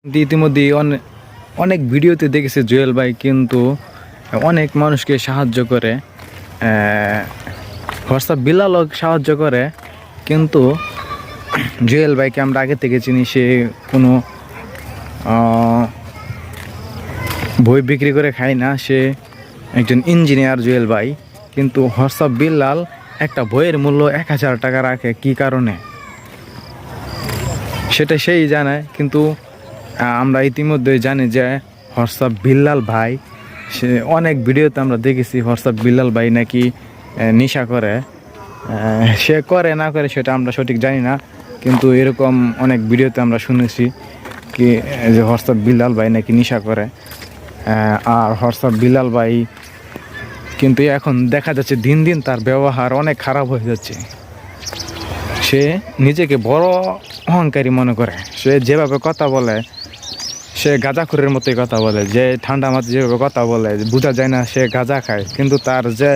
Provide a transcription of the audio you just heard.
ইতিমধ্যে অনেক ভিডিওতে দেখেছি জুয়েল ভাই কিন্তু অনেক মানুষকে সাহায্য করে, হোয়াটসঅ্যাপ বিলালও সাহায্য করে, কিন্তু জুয়েল ভাইকে আমরা আগে থেকে চিনি। সে কোনো বই বিক্রি করে খায় না, সে একজন ইঞ্জিনিয়ার জুয়েল ভাই। কিন্তু হোয়াটসঅ্যাপ বিলাল একটা বইয়ের মূল্য 1000 টাকা রাখে কি কারণে সেটা সেই জানে। কিন্তু আমরা ইতিমধ্যে জানি যে হোয়াটসঅ্যাপ বিলাল ভাই, সে অনেক ভিডিওতে আমরা দেখেছি হোয়াটসঅ্যাপ বিলাল ভাই নাকি নেশা করে। সে করে না করে সেটা আমরা সঠিক জানি না, কিন্তু এরকম অনেক ভিডিওতে আমরা শুনেছি কি যে হোয়াটসঅ্যাপ বিলাল ভাই নাকি নেশা করে। আর হোয়াটসঅ্যাপ বিলাল ভাই কিন্তু এখন দেখা যাচ্ছে দিন দিন তার ব্যবহার অনেক খারাপ হয়ে যাচ্ছে। সে নিজেকে বড় অহংকারী মনে করে। সে যেভাবে কথা বলে, সে গাঁজাখোরের মতোই কথা বলে, যে ঠান্ডা মাথায় যেভাবে কথা বলে বোঝা যায় না সে গাঁজা খায়, কিন্তু তার যে